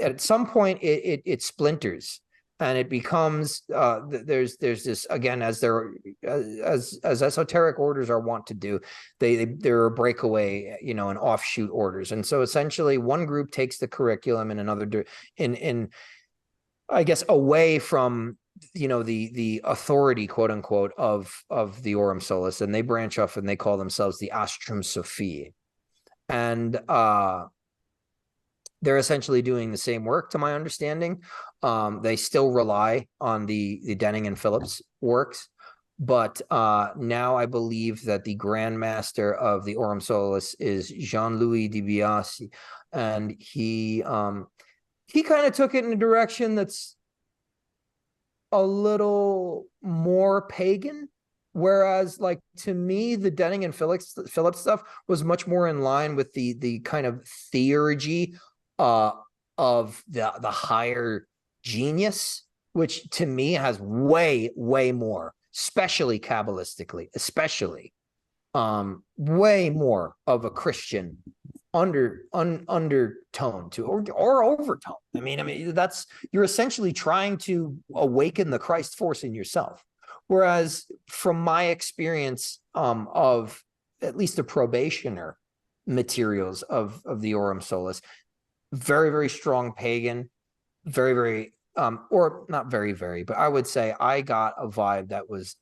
at some point it splinters, and it becomes there's this, again, as esoteric orders are wont to do, there are breakaway, and offshoot orders. And so essentially one group takes the curriculum and another in I guess away from the authority, quote unquote, of the Aurum Solis, and they branch off and they call themselves the Aurum Solis. And they're essentially doing the same work, to my understanding. They still rely on the Denning and Phillips works, but now I believe that the Grand Master of the Aurum Solis is Jean-Louis DiBiase, and he kind of took it in a direction that's a little more pagan. Whereas, like, to me, the Denning and Phillips stuff was much more in line with the kind of theurgy of the higher genius, which to me has way more, especially Kabbalistically, way more of a Christian undertone to, or overtone. I mean that's, you're essentially trying to awaken the Christ force in yourself. Whereas from my experience of at least the probationer materials of the Aurum Solis, very strong pagan, very or not very, but I would say I got a vibe that was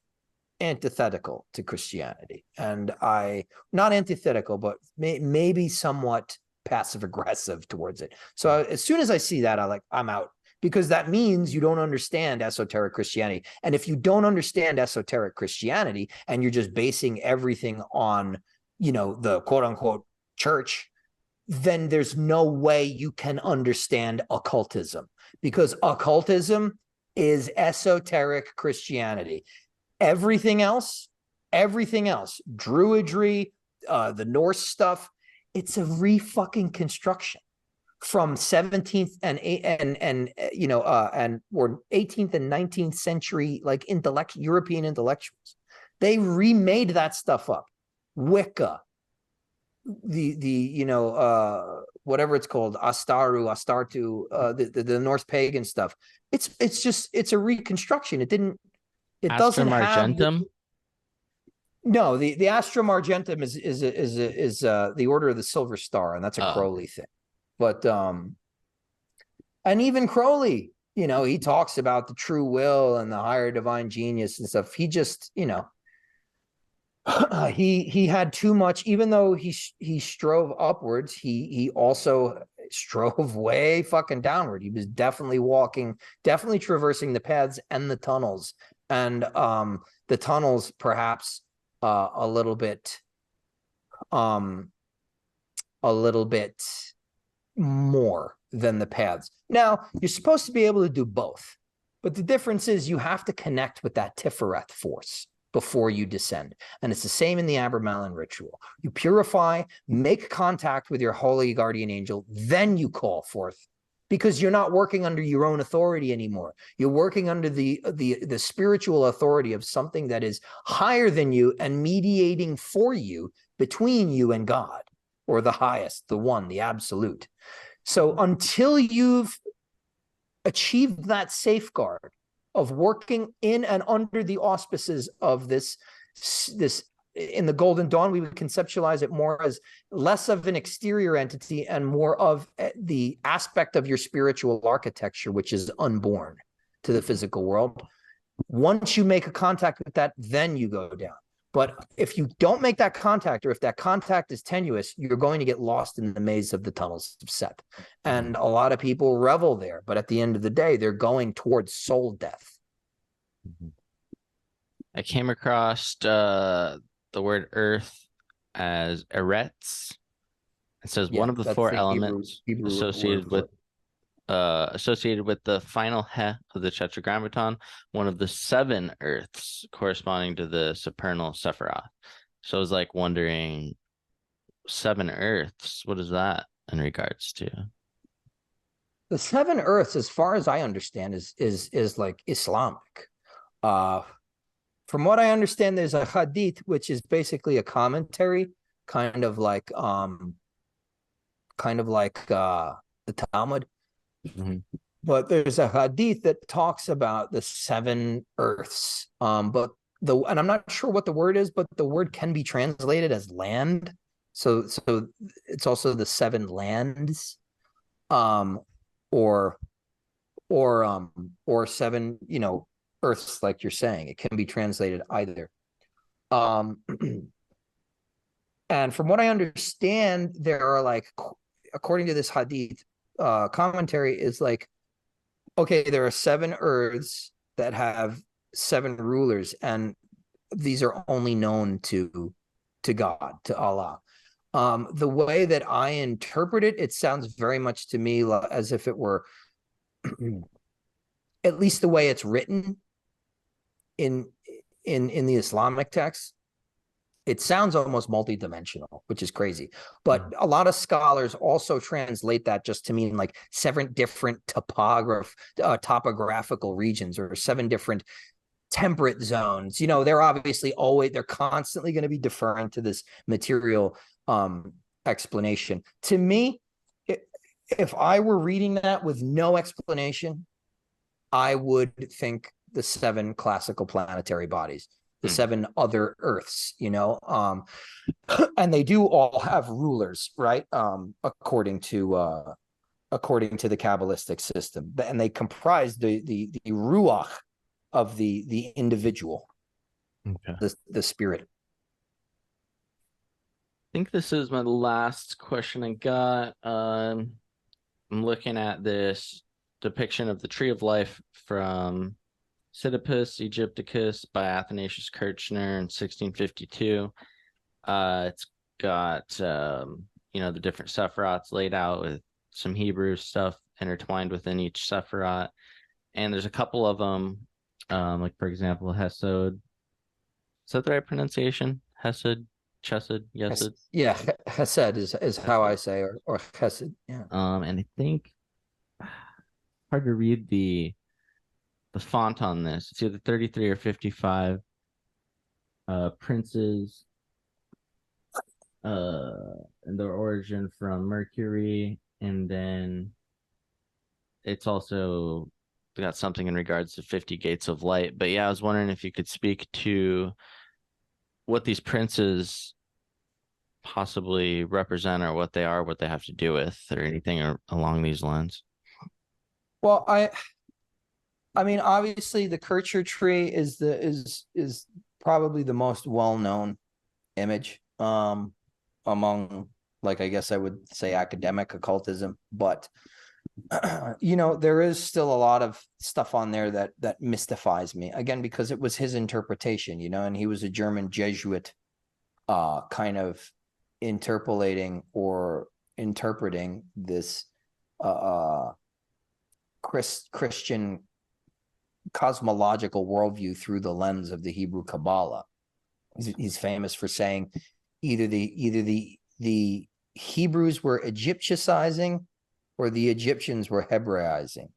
antithetical to Christianity, and not antithetical, but maybe somewhat passive aggressive towards it. So as soon as I see that, I'm out, because that means you don't understand esoteric Christianity. And if you don't understand esoteric Christianity and you're just basing everything on, the quote unquote church, then there's no way you can understand occultism, because occultism is esoteric Christianity. Everything else, Druidry, the Norse stuff, it's a re-fucking construction from 17th and 18th and 19th century, like European intellectuals. They remade that stuff up. Wicca, whatever it's called, Astartu, the Norse pagan stuff. It's a reconstruction. It doesn't have Argentum. No, the Astrum Argentum is the Order of the Silver Star, and that's a Crowley thing. But and even Crowley, you know, he talks about the true will and the higher divine genius and stuff. He just, you know, he had too much. Even though he strove upwards, he also strove way fucking downward. He was definitely traversing the paths and the tunnels, and the tunnels perhaps a little bit more than the paths. Now, you're supposed to be able to do both, but the difference is you have to connect with that Tifereth force before you descend. And it's the same in the Abramelin ritual. You purify, make contact with your holy guardian angel, then you call forth, because you're not working under your own authority anymore. You're working under the spiritual authority of something that is higher than you and mediating for you between you and God, or the highest, the one, the absolute. So until you've achieved that safeguard of working in and under the auspices of this in the Golden Dawn, we would conceptualize it more as less of an exterior entity and more of the aspect of your spiritual architecture, which is unborn to the physical world. Once you make a contact with that, then you go down. But if you don't make that contact, or if that contact is tenuous, you're going to get lost in the maze of the tunnels of Set. And a lot of people revel there, but at the end of the day, they're going towards soul death. I came across the word earth as eretz. It says one of the four elements Hebrew associated with the final he of the Tetragrammaton, one of the 7 earths corresponding to the supernal Sephiroth. So I was like wondering, 7 earths, what is that in regards to? The 7 earths, as far as I understand, is like Islamic. From what I understand, there's a hadith, which is basically a commentary, kind of like the Talmud. Mm-hmm. But there's a hadith that talks about the 7 earths. And I'm not sure what the word is, but the word can be translated as land. So it's also the 7 lands, or 7, you know, earths, like you're saying. It can be translated either. And from what I understand, there are, like, according to this hadith, commentary is like, okay, there are 7 earths that have 7 rulers, and these are only known to God, to Allah. The way that I interpret it, it sounds very much to me as if it were, at least the way it's written in the Islamic text, it sounds almost multidimensional, which is crazy. But a lot of scholars also translate that just to mean like 7 different topographical regions, or 7 different temperate zones. You know, they're constantly going to be deferring to this material explanation. To me, if I were reading that with no explanation, I would think the 7 classical planetary bodies, the 7 other earths, you know, and they do all have rulers, right? According to the Kabbalistic system, and they comprise the ruach of the individual, the spirit. I think this is my last question I got. I'm looking at this depiction of the Tree of Life from Sidippus Egypticus by Athanasius Kirchner in 1652. It's got the different Sephiroths laid out with some Hebrew stuff intertwined within each Sephiroth, and there's a couple of them, like, for example, Hesed. Is that the right pronunciation? Hesed, Chesed, Yesed? Yeah, Hesed is how I say, or Chesed. Yeah. And I think hard to read the font on this. It's either 33 or 55. Princes, and their origin from Mercury, and then it's also got something in regards to 50 gates of light. But yeah, I was wondering if you could speak to what these princes possibly represent, or what they are, what they have to do with, or anything along these lines? Well, I mean, obviously, the Kircher tree is probably the most well-known image among, like, I guess I would say academic occultism, but you know, there is still a lot of stuff on there that mystifies me, again, because it was his interpretation, you know, and he was a German Jesuit, kind of interpolating or interpreting this Christian cosmological worldview through the lens of the Hebrew Kabbalah. He's famous for saying either the Hebrews were Egypticizing or the Egyptians were Hebraizing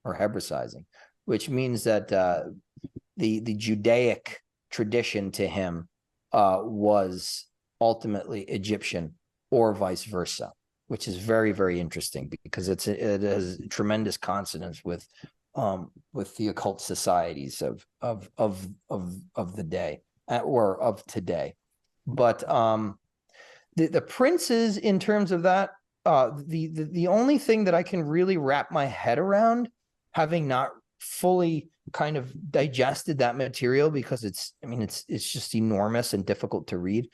or Hebraicizing, which means that the Judaic tradition to him was ultimately Egyptian or vice versa, which is very, very interesting because it has tremendous consonance with the occult societies of the day or of today. But the princes, in terms of that, the only thing that I can really wrap my head around, having not fully kind of digested that material, because it's just enormous and difficult to read,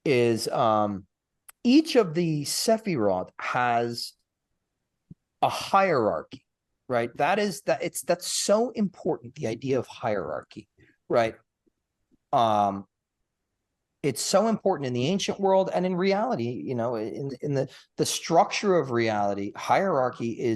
is each of the Sephiroth has a hierarchy, right? That's so important, the idea of hierarchy, right? It's so important in the ancient world and in reality, you know, in the structure of reality. Hierarchy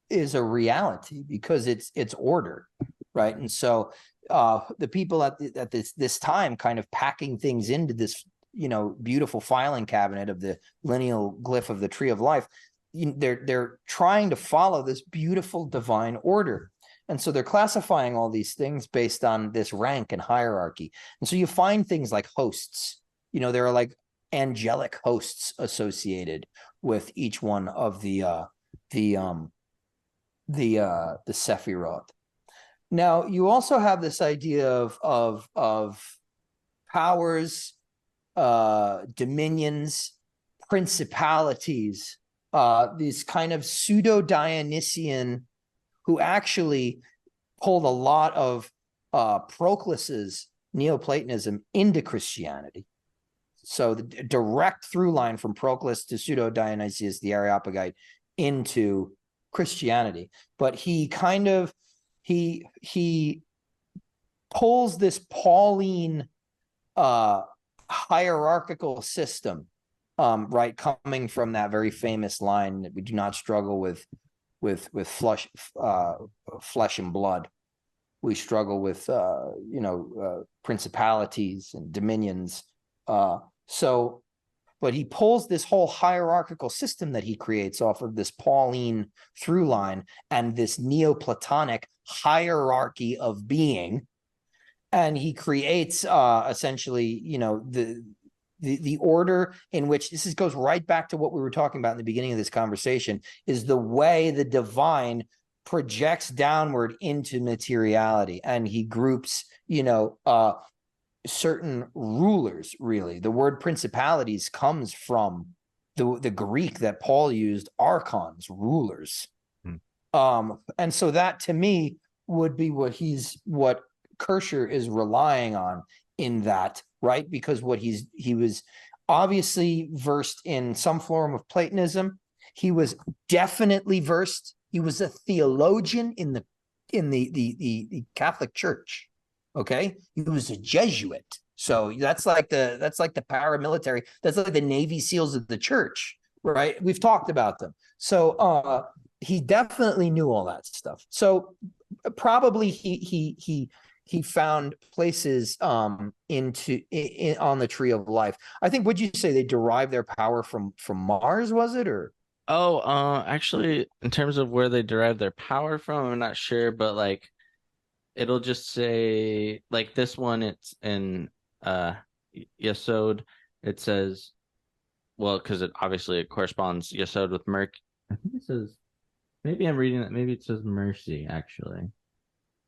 is a reality because it's order, right? And so the people at this time kind of packing things into this, you know, beautiful filing cabinet of the lineal glyph of the tree of life, they're trying to follow this beautiful divine order. And so they're classifying all these things based on this rank and hierarchy. And so you find things like hosts. You know, there are like angelic hosts associated with each one of the Sephiroth. Now, you also have this idea of powers, dominions, principalities, these kind of pseudo-Dionysian, who actually pulled a lot of Proclus's Neoplatonism into Christianity. So the direct through line from Proclus to Pseudo-Dionysius the Areopagite into Christianity. But he kind of, he pulls this Pauline hierarchical system, right, coming from that very famous line that we do not struggle with flesh and blood. We struggle with principalities and dominions. But he pulls this whole hierarchical system that he creates off of this Pauline through line and this Neoplatonic hierarchy of being, and he creates essentially, you know, the order in which this goes right back to what we were talking about in the beginning of this conversation, is the way the divine projects downward into materiality. And he groups, you know, certain rulers, really. The word principalities comes from the Greek that Paul used, archons, rulers. And so that, to me, would be what Kircher is relying on in that, right? Because he was obviously versed in some form of Platonism. He was definitely versed. He was a theologian in the Catholic Church. Okay, he was a Jesuit. So that's like the paramilitary. That's like the Navy SEALs of the church, right? We've talked about them. So he definitely knew all that stuff. So probably he found places on the tree of life. I think, would you say they derive their power from Mars, was it? Or actually, in terms of where they derive their power from, I'm not sure, but like it'll just say, like, this one, it's in Yesod. It says, well, because it corresponds Yesod with Merc. I think it says, maybe I'm reading that, maybe it says mercy, actually.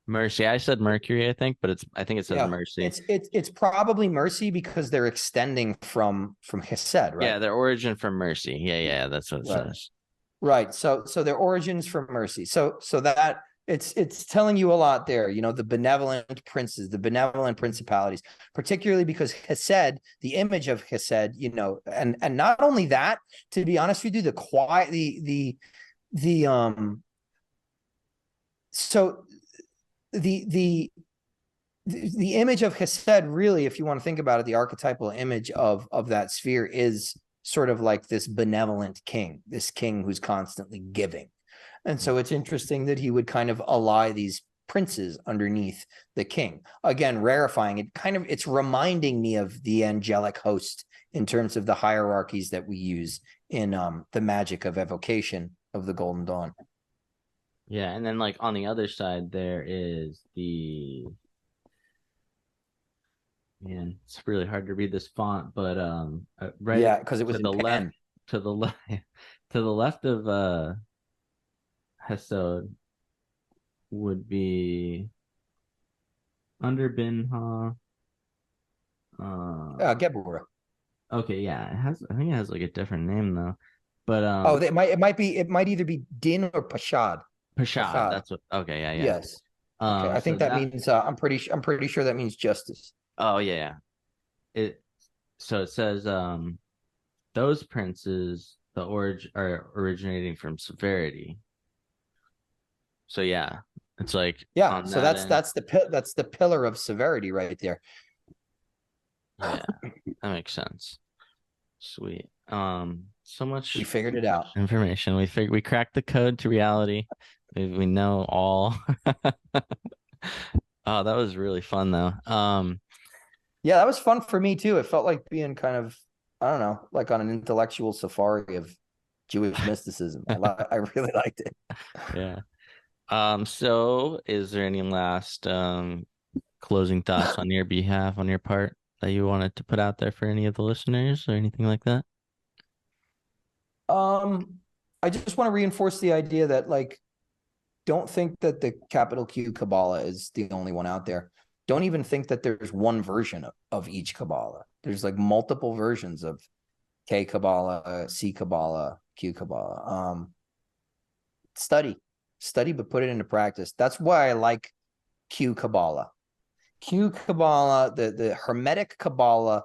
Mercy. I said Mercury, I think, but I think it says Yeah, Mercy. it's probably mercy because they're extending from Hesed, right? Yeah, their origin from Mercy. Yeah, that's what it Right. says. Right. So their origins from mercy. So that it's telling you a lot there, the benevolent princes, the benevolent principalities, particularly because Hesed, the image of Hesed, and not only that, to be honest with you, the quiet so the image of Hesed, really, if you want to think about it, the archetypal image of that sphere is sort of like this benevolent king, this king who's constantly giving. And so it's interesting that he would kind of ally these princes underneath the king. Again, rarefying it, it's reminding me of the angelic host in terms of the hierarchies that we use in the magic of evocation of the Golden Dawn. Yeah, and then like on the other side there is man, it's really hard to read this font, but right, yeah, because it was to the left, to the left, to the left of Hesod would be under Binha. Geburah. Okay, yeah, I think it has like a different name though, but it might either be Din or Pashad. Pashad. That's what. Okay, yeah. Yes. Okay, I think that means I'm pretty sure that means justice. Oh yeah. So it says those princes the are originating from severity. So yeah, it's like yeah. So that's the pillar of severity right there. Yeah, that makes sense. Sweet. So much we figured it out. Information. We cracked the code to reality. We know all. Oh, that was really fun though. Yeah, that was fun for me too. It felt like being kind of, I don't know, like on an intellectual safari of Jewish mysticism. I really liked it. Yeah. So is there any last closing thoughts on your behalf, on your part, that you wanted to put out there for any of the listeners or anything like that? I just want to reinforce the idea that, like, don't think that the capital Q Kabbalah is the only one out there. Don't even think that there's one version of each Kabbalah. There's like multiple versions of K Kabbalah, C Kabbalah, Q Kabbalah. Study, but put it into practice. That's why I like Q Kabbalah. Q Kabbalah, the Hermetic Kabbalah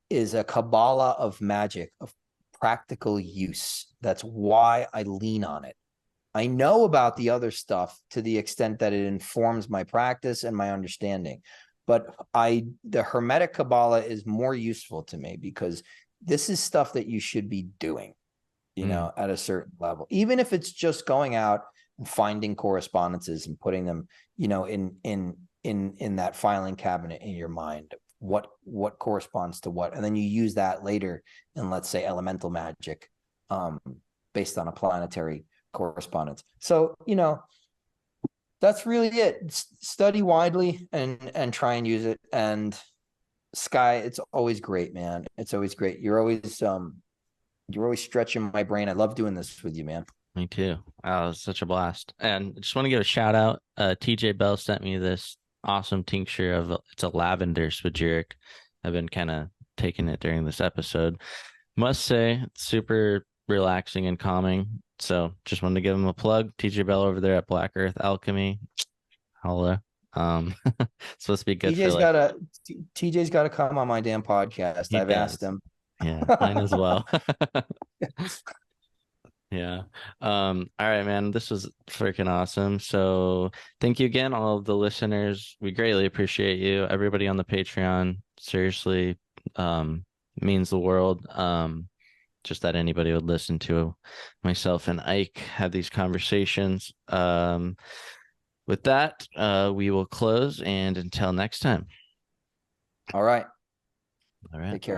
is a Kabbalah of magic, of practical use. That's why I lean on it. I know about the other stuff to the extent that it informs my practice and my understanding. But the Hermetic Kabbalah is more useful to me because this is stuff that you should be doing, at a certain level, even if it's just going out and finding correspondences and putting them, in that filing cabinet in your mind, what corresponds to what, and then you use that later in, let's say, elemental magic, based on a planetary correspondence. So, that's really it. Study widely and try and use it. And Sky, it's always great, man. It's always great. You're always stretching my brain. I love doing this with you, man. Me too. Oh, it was such a blast. And I just want to give a shout out. TJ Bell sent me this awesome tincture it's a lavender spagyric. I've been kind of taking it during this episode. Must say, it's super relaxing and calming. So just wanted to give him a plug. TJ Bell over there at Black Earth Alchemy. Hello. Supposed to be good. TJ's got to come on my damn podcast. I've asked him. Yeah, mine as well. Yeah. All right, man. This was freaking awesome. So thank you again, all of the listeners. We greatly appreciate you. Everybody on the Patreon, seriously, means the world. Just that anybody would listen to myself and Ike have these conversations. With that, we will close, and until next time. All right. Take care.